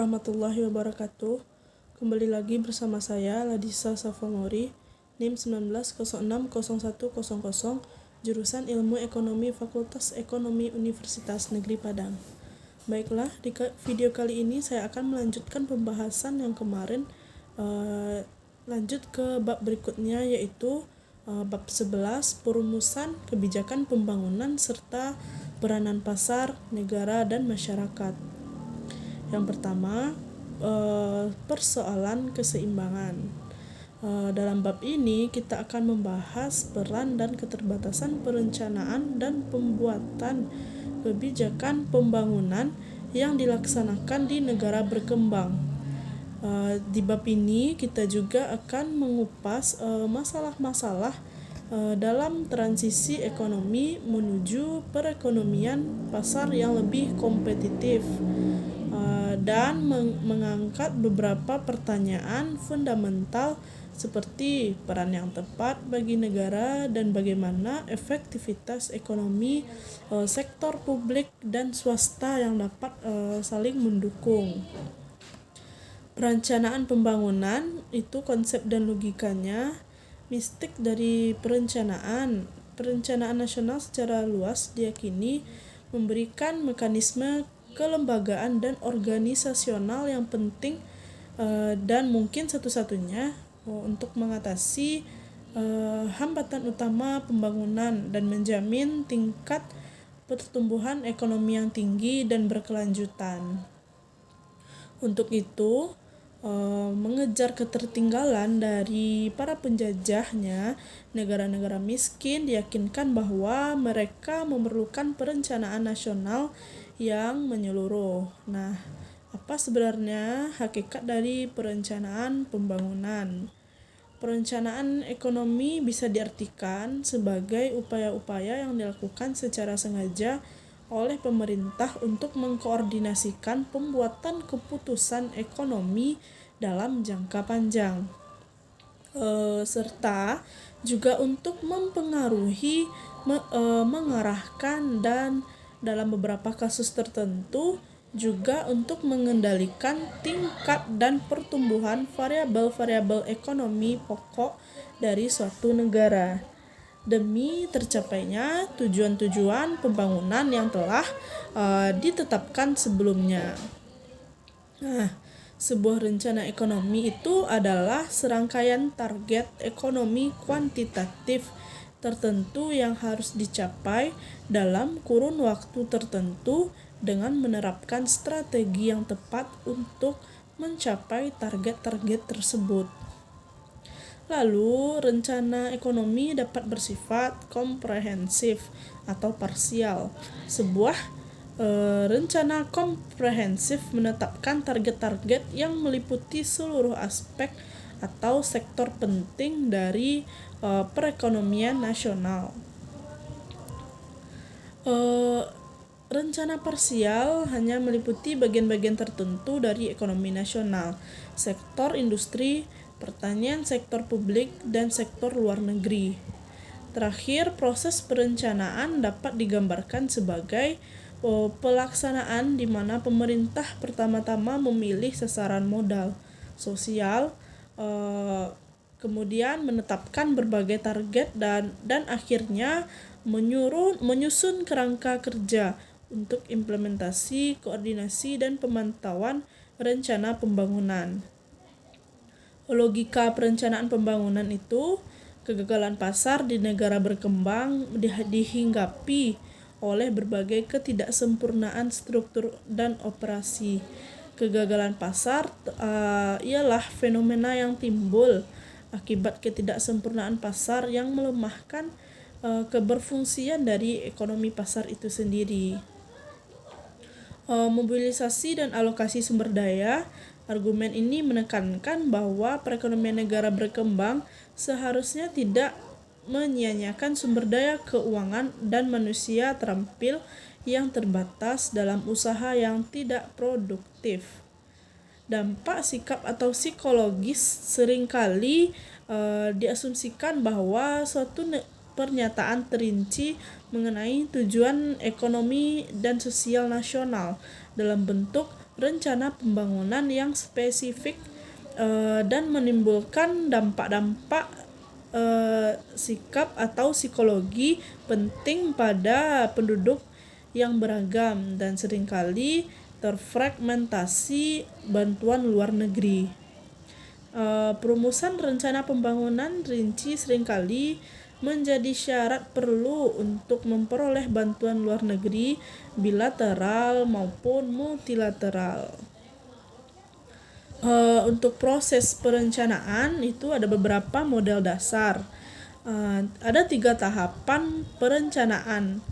warahmatullahi wabarakatuh. Kembali lagi bersama saya Ladisa Safamori, NIM 19060100, jurusan Ilmu Ekonomi Fakultas Ekonomi Universitas Negeri Padang. Baiklah, di video kali ini saya akan melanjutkan pembahasan yang kemarin, lanjut ke bab berikutnya, yaitu bab 11, perumusan kebijakan pembangunan serta peranan pasar, negara, dan masyarakat. Yang pertama, persoalan keseimbangan. Dalam bab ini kita akan membahas peran dan keterbatasan perencanaan dan pembuatan kebijakan pembangunan yang dilaksanakan di negara berkembang. Di bab ini kita juga akan mengupas masalah-masalah dalam transisi ekonomi menuju perekonomian pasar yang lebih kompetitif, dan mengangkat beberapa pertanyaan fundamental seperti peran yang tepat bagi negara dan bagaimana efektivitas ekonomi sektor publik dan swasta yang dapat saling mendukung. Perencanaan pembangunan itu konsep dan logikanya. Mistik dari perencanaan nasional secara luas diyakini memberikan mekanisme kelembagaan dan organisasional yang penting dan mungkin satu-satunya untuk mengatasi hambatan utama pembangunan dan menjamin tingkat pertumbuhan ekonomi yang tinggi dan berkelanjutan. Untuk itu, mengejar ketertinggalan dari para penjajahnya, negara-negara miskin diyakinkan bahwa mereka memerlukan perencanaan nasional yang menyeluruh. Nah, apa sebenarnya hakikat dari perencanaan pembangunan? Perencanaan ekonomi bisa diartikan sebagai upaya-upaya yang dilakukan secara sengaja oleh pemerintah untuk mengkoordinasikan pembuatan keputusan ekonomi dalam jangka panjang, serta juga untuk mempengaruhi, mengarahkan, dan dalam beberapa kasus tertentu juga untuk mengendalikan tingkat dan pertumbuhan variabel-variabel ekonomi pokok dari suatu negara demi tercapainya tujuan-tujuan pembangunan yang telah ditetapkan sebelumnya. Nah, sebuah rencana ekonomi itu adalah serangkaian target ekonomi kuantitatif tertentu yang harus dicapai dalam kurun waktu tertentu dengan menerapkan strategi yang tepat untuk mencapai target-target tersebut. Lalu, rencana ekonomi dapat bersifat komprehensif atau parsial. Sebuah rencana komprehensif menetapkan target-target yang meliputi seluruh aspek atau sektor penting dari perekonomian nasional. Rencana parsial hanya meliputi bagian-bagian tertentu dari ekonomi nasional, sektor industri, pertanian, sektor publik, dan sektor luar negeri. Terakhir, proses perencanaan dapat digambarkan sebagai pelaksanaan di mana pemerintah pertama-tama memilih sasaran modal sosial, kemudian menetapkan berbagai target dan akhirnya menyusun kerangka kerja untuk implementasi, koordinasi, dan pemantauan rencana pembangunan. Logika perencanaan pembangunan itu, kegagalan pasar di negara berkembang dihinggapi oleh berbagai ketidaksempurnaan struktur dan operasi. Kegagalan pasar ialah fenomena yang timbul akibat ketidaksempurnaan pasar yang melemahkan keberfungsian dari ekonomi pasar itu sendiri. Mobilisasi dan alokasi sumber daya. Argumen ini menekankan bahwa perekonomian negara berkembang seharusnya tidak menyia-nyiakan sumber daya keuangan dan manusia terampil yang terbatas dalam usaha yang tidak produktif. Dampak sikap atau psikologis seringkali diasumsikan bahwa suatu pernyataan terinci mengenai tujuan ekonomi dan sosial nasional dalam bentuk rencana pembangunan yang spesifik dan menimbulkan dampak-dampak sikap atau psikologi penting pada penduduk yang beragam dan seringkali terfragmentasi bantuan luar negeri. Perumusan rencana pembangunan rinci seringkali menjadi syarat perlu untuk memperoleh bantuan luar negeri bilateral maupun multilateral. Untuk proses perencanaan itu ada beberapa model dasar. Ada 3 tahapan perencanaan.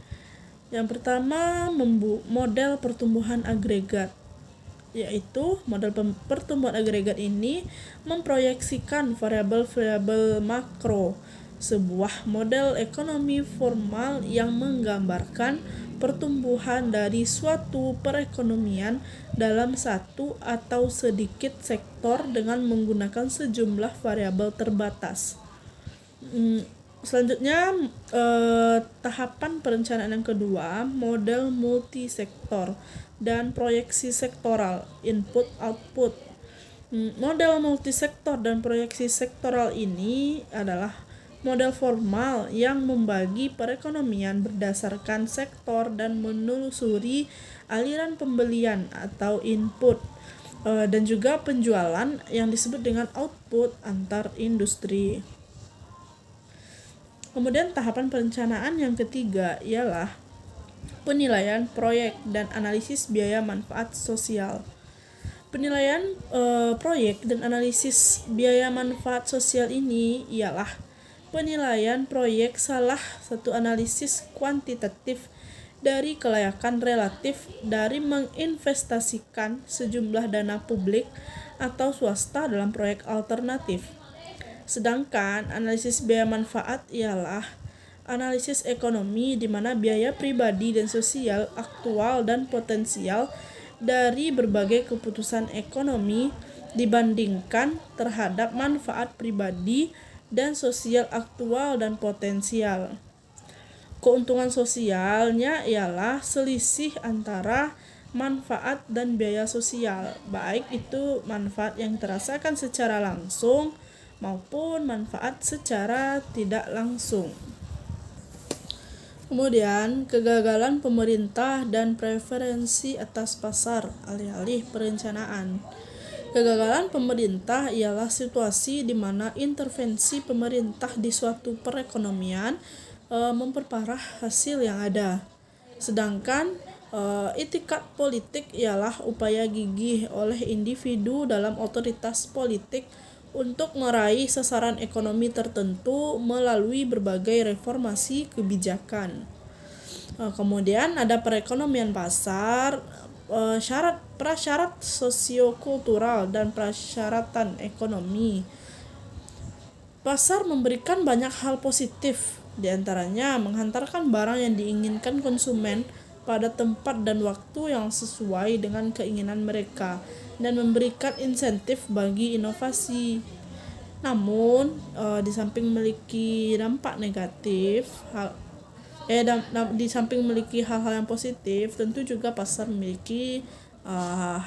Yang pertama, model pertumbuhan agregat, yaitu model pertumbuhan agregat ini memproyeksikan variabel-variabel makro, sebuah model ekonomi formal yang menggambarkan pertumbuhan dari suatu perekonomian dalam satu atau sedikit sektor dengan menggunakan sejumlah variabel terbatas. Selanjutnya, tahapan perencanaan yang kedua, model multisektor dan proyeksi sektoral, input-output. Model multisektor dan proyeksi sektoral ini adalah model formal yang membagi perekonomian berdasarkan sektor dan menelusuri aliran pembelian atau input dan juga penjualan yang disebut dengan output antar industri. Kemudian tahapan perencanaan yang ketiga ialah penilaian proyek dan analisis biaya manfaat sosial. Penilaian proyek dan analisis biaya manfaat sosial ini ialah penilaian proyek salah satu analisis kuantitatif dari kelayakan relatif dari menginvestasikan sejumlah dana publik atau swasta dalam proyek alternatif. Sedangkan analisis biaya manfaat ialah analisis ekonomi di mana biaya pribadi dan sosial aktual dan potensial dari berbagai keputusan ekonomi dibandingkan terhadap manfaat pribadi dan sosial aktual dan potensial. Keuntungan sosialnya ialah selisih antara manfaat dan biaya sosial, baik itu manfaat yang terasakan secara langsung maupun manfaat secara tidak langsung. Kemudian, kegagalan pemerintah dan preferensi atas pasar alih-alih perencanaan. Kegagalan pemerintah ialah situasi di mana intervensi pemerintah di suatu perekonomian memperparah hasil yang ada. Sedangkan itikat politik ialah upaya gigih oleh individu dalam otoritas politik untuk meraih sasaran ekonomi tertentu melalui berbagai reformasi kebijakan. Kemudian ada perekonomian pasar, prasyarat sosiokultural dan prasyaratan ekonomi. Pasar memberikan banyak hal positif, diantaranya menghantarkan barang yang diinginkan konsumen pada tempat dan waktu yang sesuai dengan keinginan mereka dan memberikan insentif bagi inovasi. Namun, di samping memiliki dampak negatif, di samping memiliki hal-hal yang positif, tentu juga pasar memiliki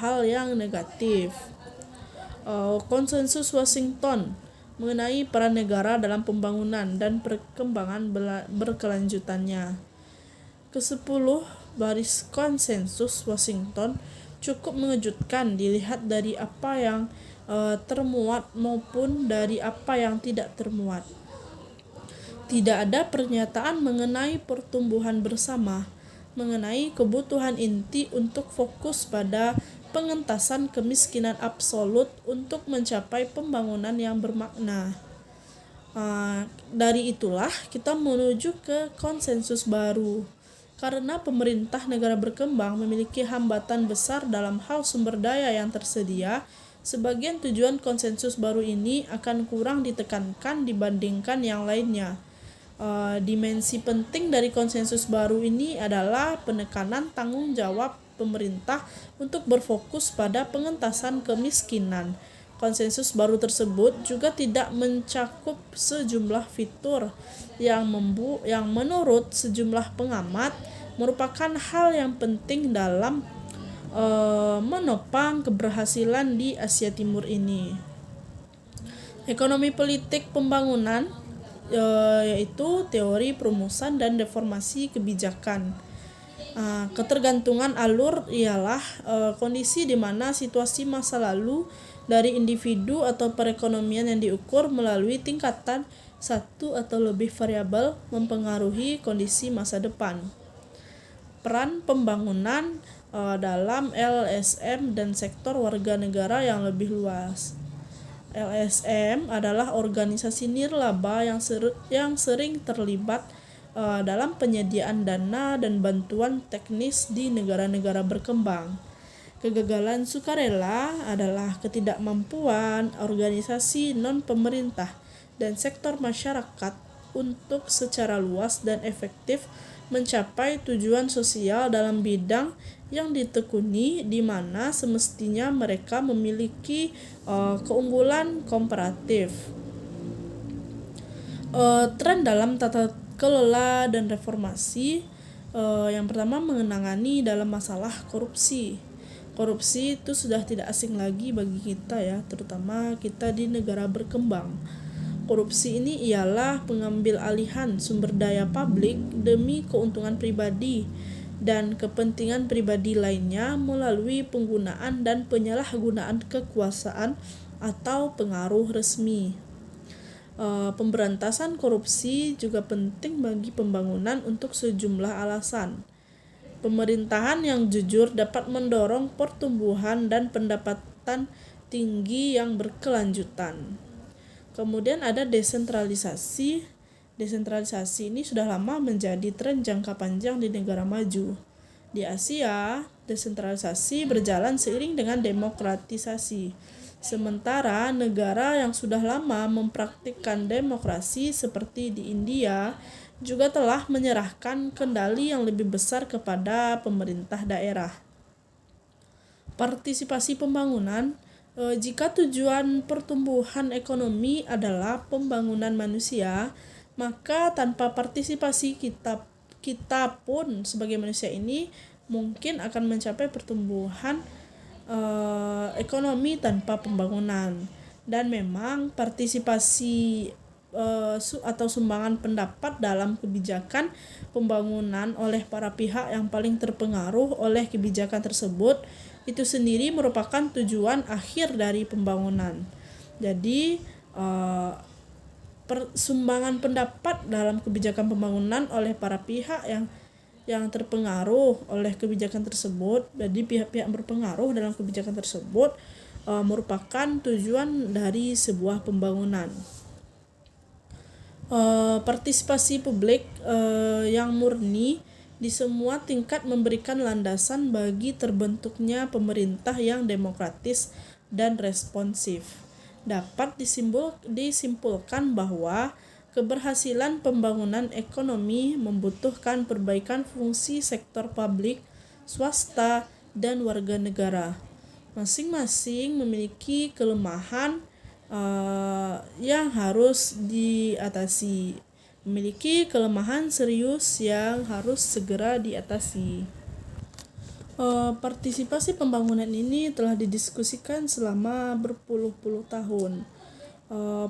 hal yang negatif. Konsensus Washington mengenai peran negara dalam pembangunan dan perkembangan berkelanjutannya. Ke-10, baris konsensus Washington cukup mengejutkan dilihat dari apa yang termuat maupun dari apa yang tidak termuat. Tidak ada pernyataan mengenai pertumbuhan bersama, mengenai kebutuhan inti untuk fokus pada pengentasan kemiskinan absolut untuk mencapai pembangunan yang bermakna. Dari itulah kita menuju ke konsensus baru. Karena pemerintah negara berkembang memiliki hambatan besar dalam hal sumber daya yang tersedia, sebagian tujuan konsensus baru ini akan kurang ditekankan dibandingkan yang lainnya. Dimensi penting dari konsensus baru ini adalah penekanan tanggung jawab pemerintah untuk berfokus pada pengentasan kemiskinan. Konsensus baru tersebut juga tidak mencakup sejumlah fitur yang menurut sejumlah pengamat merupakan hal yang penting dalam menopang keberhasilan di Asia Timur ini. Ekonomi politik pembangunan yaitu teori perumusan dan reformasi kebijakan. Ketergantungan alur ialah kondisi di mana situasi masa lalu dari individu atau perekonomian yang diukur melalui tingkatan satu atau lebih variabel mempengaruhi kondisi masa depan. Peran pembangunan dalam LSM dan sektor warga negara yang lebih luas. LSM adalah organisasi nirlaba yang sering terlibat dalam penyediaan dana dan bantuan teknis di negara-negara berkembang. Kegagalan sukarela adalah ketidakmampuan organisasi non-pemerintah dan sektor masyarakat untuk secara luas dan efektif mencapai tujuan sosial dalam bidang yang ditekuni, di mana semestinya mereka memiliki keunggulan komparatif. Tren dalam tata kelola dan reformasi, yang pertama mengenangani dalam masalah korupsi. Korupsi itu sudah tidak asing lagi bagi kita ya, terutama kita di negara berkembang. Korupsi ini ialah pengambil alihan sumber daya publik demi keuntungan pribadi dan kepentingan pribadi lainnya melalui penggunaan dan penyalahgunaan kekuasaan atau pengaruh resmi. Pemberantasan korupsi juga penting bagi pembangunan untuk sejumlah alasan. Pemerintahan yang jujur dapat mendorong pertumbuhan dan pendapatan tinggi yang berkelanjutan. Kemudian ada desentralisasi. Desentralisasi ini sudah lama menjadi tren jangka panjang di negara maju. Di Asia, desentralisasi berjalan seiring dengan demokratisasi. Sementara negara yang sudah lama mempraktikkan demokrasi seperti di India juga telah menyerahkan kendali yang lebih besar kepada pemerintah daerah. Partisipasi pembangunan. Jika tujuan pertumbuhan ekonomi adalah pembangunan manusia, maka tanpa partisipasi kita pun sebagai manusia ini mungkin akan mencapai pertumbuhan ekonomi tanpa pembangunan. Dan memang partisipasi atau sumbangan pendapat dalam kebijakan pembangunan oleh para pihak yang paling terpengaruh oleh kebijakan tersebut itu sendiri merupakan tujuan akhir dari pembangunan. Jadi sumbangan pendapat dalam kebijakan pembangunan oleh para pihak yang terpengaruh oleh kebijakan tersebut, jadi pihak-pihak berpengaruh dalam kebijakan tersebut merupakan tujuan dari sebuah pembangunan. Partisipasi publik yang murni di semua tingkat memberikan landasan bagi terbentuknya pemerintah yang demokratis dan responsif. Dapat disimpulkan bahwa keberhasilan pembangunan ekonomi membutuhkan perbaikan fungsi sektor publik, swasta, dan warga negara. Masing-masing memiliki kelemahan yang harus diatasi, memiliki kelemahan serius yang harus segera diatasi. Partisipasi pembangunan ini telah didiskusikan selama berpuluh-puluh tahun.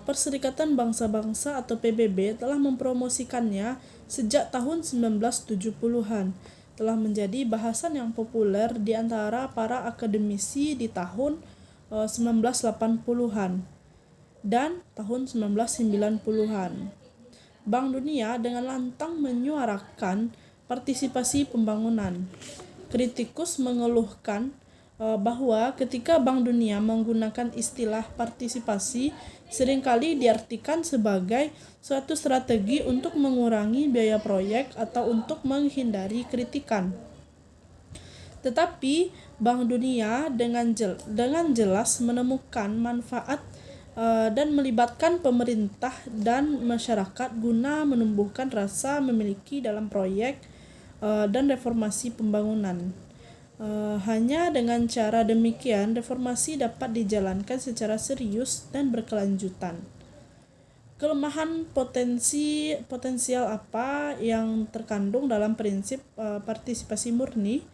Perserikatan Bangsa-Bangsa atau PBB telah mempromosikannya sejak tahun 1970-an. Telah menjadi bahasan yang populer di antara para akademisi di tahun 1980-an dan tahun 1990-an. Bank Dunia dengan lantang menyuarakan partisipasi pembangunan. Kritikus mengeluhkan bahwa ketika Bank Dunia menggunakan istilah partisipasi, seringkali diartikan sebagai suatu strategi untuk mengurangi biaya proyek atau untuk menghindari kritikan. Tetapi Bank Dunia dengan jelas menemukan manfaat dan melibatkan pemerintah dan masyarakat guna menumbuhkan rasa memiliki dalam proyek dan reformasi pembangunan. Hanya dengan cara demikian, reformasi dapat dijalankan secara serius dan berkelanjutan. Kelemahan potensial apa yang terkandung dalam prinsip partisipasi murni?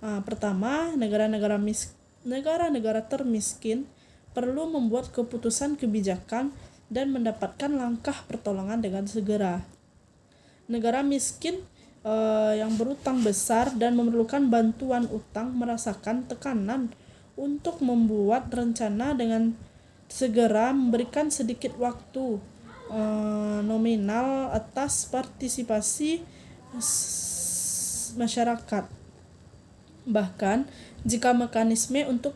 Pertama, negara-negara termiskin perlu membuat keputusan kebijakan dan mendapatkan langkah pertolongan dengan segera. Negara miskin yang berutang besar dan memerlukan bantuan utang merasakan tekanan untuk membuat rencana dengan segera, memberikan sedikit waktu nominal atas partisipasi masyarakat. Bahkan jika mekanisme untuk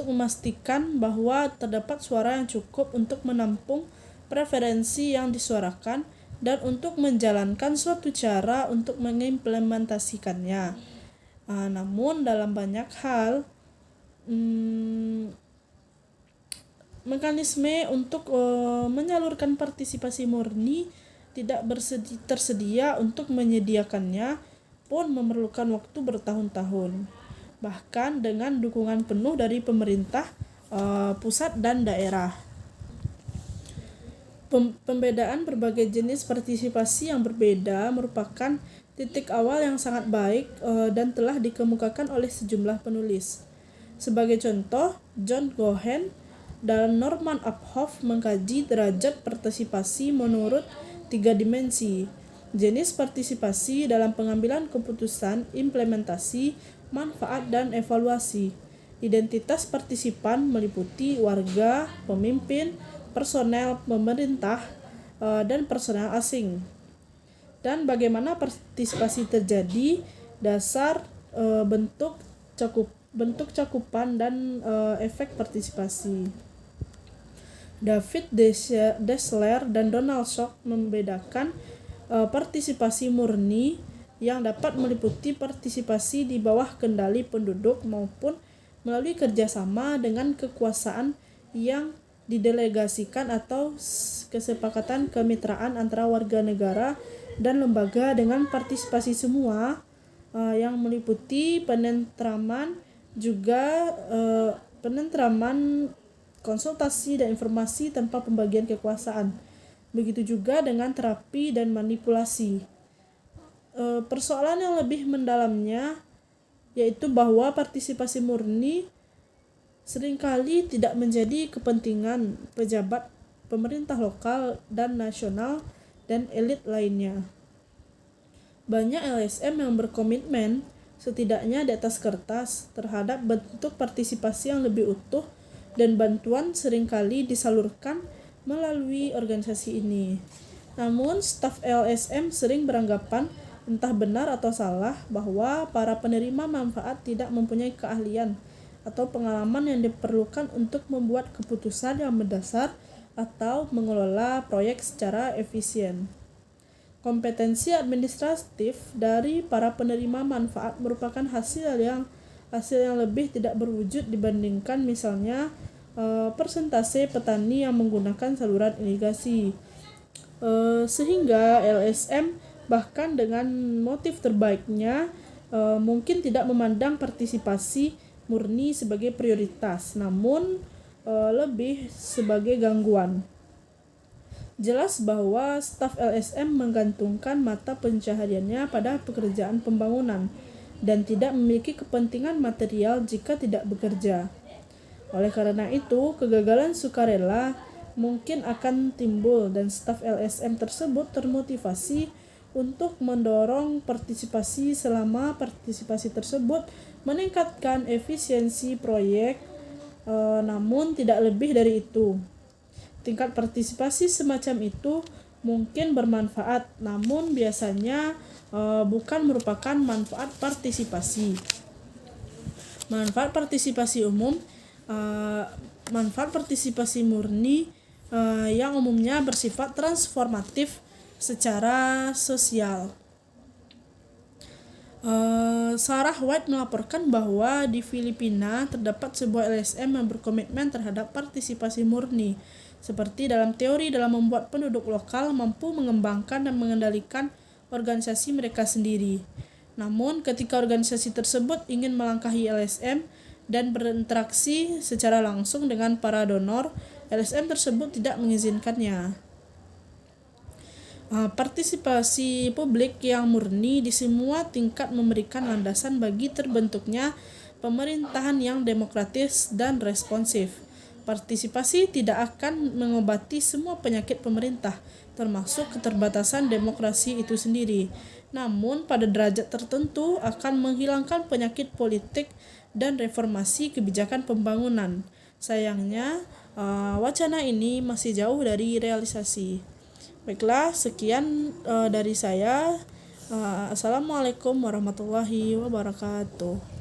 memastikan bahwa terdapat suara yang cukup untuk menampung preferensi yang disuarakan dan untuk menjalankan suatu cara untuk mengimplementasikannya. Namun dalam banyak hal mekanisme untuk menyalurkan partisipasi murni tidak tersedia untuk menyediakannya pun memerlukan waktu bertahun-tahun, bahkan dengan dukungan penuh dari pemerintah pusat dan daerah. Pembedaan berbagai jenis partisipasi yang berbeda merupakan titik awal yang sangat baik dan telah dikemukakan oleh sejumlah penulis. Sebagai contoh, John Cohen dan Norman Uphoff mengkaji derajat partisipasi menurut 3 dimensi: jenis partisipasi dalam pengambilan keputusan, implementasi, manfaat, dan evaluasi. Identitas partisipan meliputi warga, pemimpin, personel pemerintah, dan personel asing. Dan bagaimana partisipasi terjadi, dasar, bentuk cakupan, dan efek partisipasi. David Dassler dan Donald Schock membedakan partisipasi murni yang dapat meliputi partisipasi di bawah kendali penduduk maupun melalui kerjasama dengan kekuasaan yang didelegasikan atau kesepakatan kemitraan antara warga negara dan lembaga dengan partisipasi semua yang meliputi penentraman konsultasi dan informasi tanpa pembagian kekuasaan. Begitu juga dengan terapi dan manipulasi. Persoalan yang lebih mendalamnya yaitu bahwa partisipasi murni seringkali tidak menjadi kepentingan pejabat pemerintah lokal dan nasional dan elit lainnya. Banyak LSM yang berkomitmen, setidaknya di atas kertas, terhadap bentuk partisipasi yang lebih utuh, dan bantuan seringkali disalurkan melalui organisasi ini. Namun, staf LSM sering beranggapan, entah benar atau salah, bahwa para penerima manfaat tidak mempunyai keahlian atau pengalaman yang diperlukan untuk membuat keputusan yang mendasar atau mengelola proyek secara efisien. Kompetensi administratif dari para penerima manfaat merupakan hasil yang lebih tidak berwujud dibandingkan misalnya persentase petani yang menggunakan saluran irigasi. Sehingga LSM bahkan dengan motif terbaiknya mungkin tidak memandang partisipasi murni sebagai prioritas, namun lebih sebagai gangguan. Jelas bahwa staf LSM menggantungkan mata pencahariannya pada pekerjaan pembangunan dan tidak memiliki kepentingan material jika tidak bekerja. Oleh karena itu, kegagalan sukarela mungkin akan timbul dan staf LSM tersebut termotivasi untuk mendorong partisipasi selama partisipasi tersebut meningkatkan efisiensi proyek, namun tidak lebih dari itu. Tingkat partisipasi semacam itu mungkin bermanfaat, namun biasanya bukan merupakan manfaat partisipasi. Manfaat partisipasi umum, manfaat partisipasi murni yang umumnya bersifat transformatif secara sosial. Sarah White melaporkan bahwa di Filipina terdapat sebuah LSM yang berkomitmen terhadap partisipasi murni, seperti dalam teori dalam membuat penduduk lokal mampu mengembangkan dan mengendalikan organisasi mereka sendiri. Namun, ketika organisasi tersebut ingin melangkahi LSM dan berinteraksi secara langsung dengan para donor, LSM tersebut tidak mengizinkannya. Partisipasi publik yang murni di semua tingkat memberikan landasan bagi terbentuknya pemerintahan yang demokratis dan responsif. Partisipasi tidak akan mengobati semua penyakit pemerintah, termasuk keterbatasan demokrasi itu sendiri. Namun, pada derajat tertentu akan menghilangkan penyakit politik dan reformasi kebijakan pembangunan. Sayangnya, wacana ini masih jauh dari realisasi. Baiklah, sekian dari saya. Assalamualaikum warahmatullahi wabarakatuh.